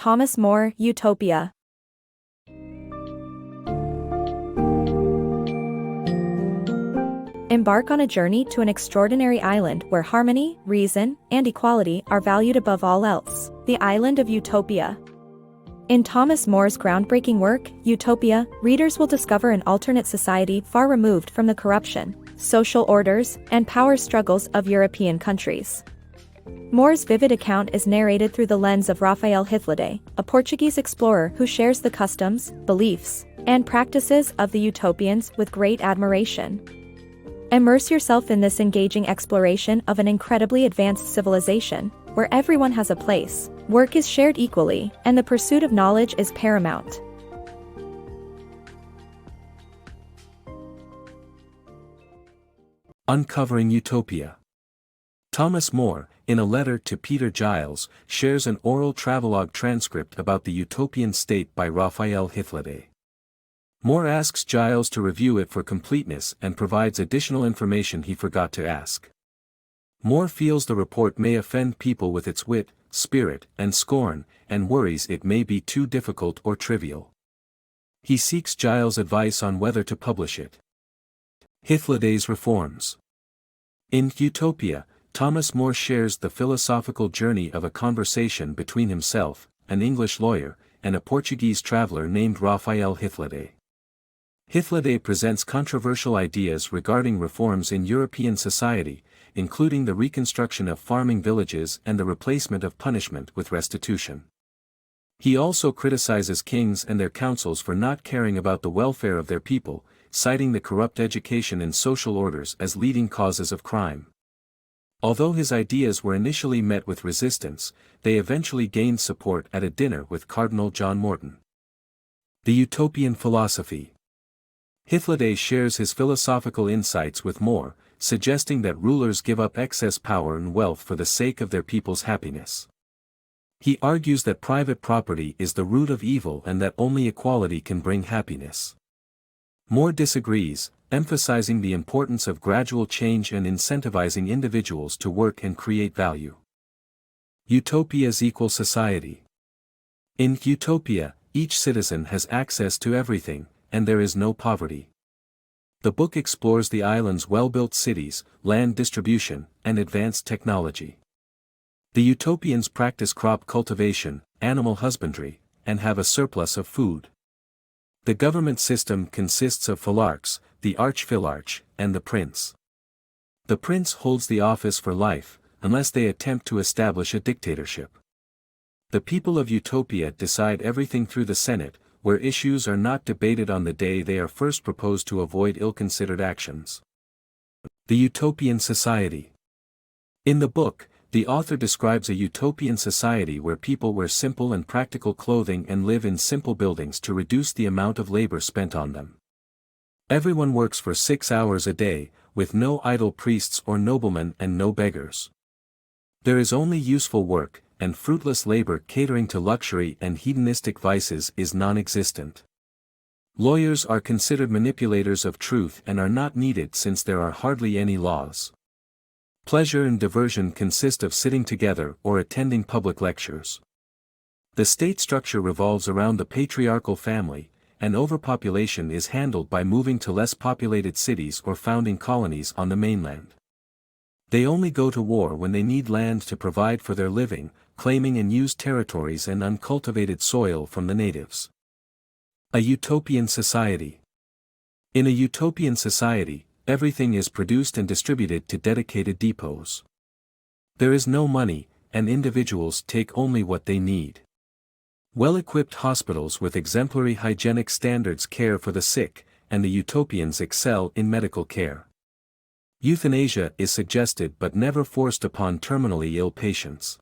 Thomas More, Utopia. Embark on a journey to an extraordinary island where harmony, reason, and equality are valued above all else, the island of Utopia. In Thomas More's groundbreaking work, Utopia, readers will discover an alternate society far removed from the corruption, social orders, and power struggles of European countries. More's vivid account is narrated through the lens of Hythloday, a Portuguese explorer who shares the customs, beliefs, and practices of the Utopians with great admiration. Immerse yourself in this engaging exploration of an incredibly advanced civilization, where everyone has a place, work is shared equally, and the pursuit of knowledge is paramount. Uncovering Utopia. Thomas More, in a letter to Peter Giles, shares an oral travelogue transcript about the utopian state by Hythloday. More asks Giles to review it for completeness and provides additional information he forgot to ask. More feels the report may offend people with its wit, spirit, and scorn, and worries it may be too difficult or trivial. He seeks Giles' advice on whether to publish it. Hythloday's reforms. In Utopia, Thomas More shares the philosophical journey of a conversation between himself, an English lawyer, and a Portuguese traveler named Hythloday. Hythloday presents controversial ideas regarding reforms in European society, including the reconstruction of farming villages and the replacement of punishment with restitution. He also criticizes kings and their councils for not caring about the welfare of their people, citing the corrupt education and social orders as leading causes of crime. Although his ideas were initially met with resistance, they eventually gained support at a dinner with Cardinal John Morton. The Utopian Philosophy. Hythloday shares his philosophical insights with More, suggesting that rulers give up excess power and wealth for the sake of their people's happiness. He argues that private property is the root of evil and that only equality can bring happiness. More disagrees, emphasizing the importance of gradual change and incentivizing individuals to work and create value. Utopia's equal society. In Utopia, each citizen has access to everything, and there is no poverty. The book explores the island's well-built cities, land distribution, and advanced technology. The Utopians practice crop cultivation, animal husbandry, and have a surplus of food. The government system consists of philarchs, the archphilarch, and the prince. The prince holds the office for life, unless they attempt to establish a dictatorship. The people of Utopia decide everything through the Senate, where issues are not debated on the day they are first proposed to avoid ill-considered actions. The Utopian Society. In the book, the author describes a utopian society where people wear simple and practical clothing and live in simple buildings to reduce the amount of labor spent on them. Everyone works for 6 hours a day, with no idle priests or noblemen and no beggars. There is only useful work, and fruitless labor catering to luxury and hedonistic vices is non-existent. Lawyers are considered manipulators of truth and are not needed since there are hardly any laws. Pleasure and diversion consist of sitting together or attending public lectures. The state structure revolves around the patriarchal family, and overpopulation is handled by moving to less populated cities or founding colonies on the mainland. They only go to war when they need land to provide for their living, claiming and use territories and uncultivated soil from the natives. A Utopian Society. In a utopian society, everything is produced and distributed to dedicated depots. There is no money, and individuals take only what they need. Well-equipped hospitals with exemplary hygienic standards care for the sick, and the utopians excel in medical care. Euthanasia is suggested but never forced upon terminally ill patients.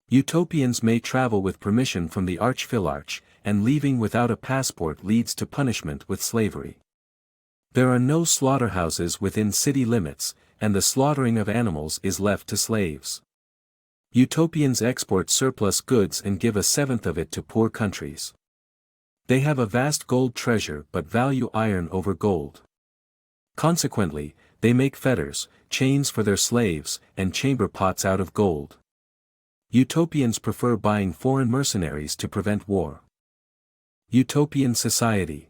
Utopians may travel with permission from the archphilarch, and leaving without a passport leads to punishment with slavery. There are no slaughterhouses within city limits, and the slaughtering of animals is left to slaves. Utopians export surplus goods and give 1/7 of it to poor countries. They have a vast gold treasure but value iron over gold. Consequently, they make fetters, chains for their slaves, and chamber pots out of gold. Utopians prefer buying foreign mercenaries to prevent war. Utopian Society.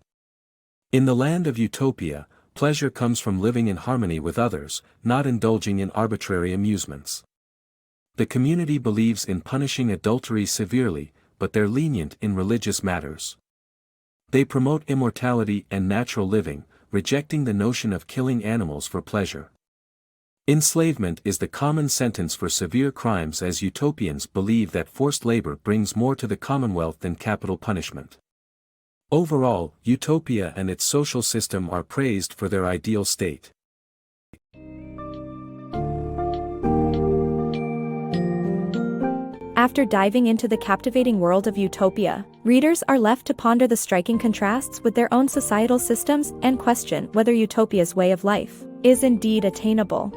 In the land of Utopia, pleasure comes from living in harmony with others, not indulging in arbitrary amusements. The community believes in punishing adultery severely, but they're lenient in religious matters. They promote immortality and natural living, rejecting the notion of killing animals for pleasure. Enslavement is the common sentence for severe crimes, as utopians believe that forced labor brings more to the commonwealth than capital punishment. Overall, Utopia and its social system are praised for their ideal state. After diving into the captivating world of Utopia, readers are left to ponder the striking contrasts with their own societal systems and question whether Utopia's way of life is indeed attainable.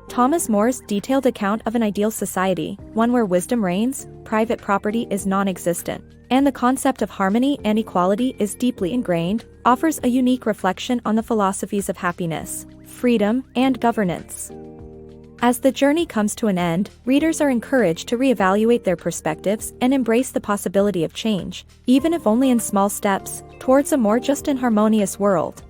Thomas More's detailed account of an ideal society, one where wisdom reigns, private property is non-existent, and the concept of harmony and equality is deeply ingrained, offers a unique reflection on the philosophies of happiness, freedom, and governance. As the journey comes to an end, readers are encouraged to reevaluate their perspectives and embrace the possibility of change, even if only in small steps, towards a more just and harmonious world.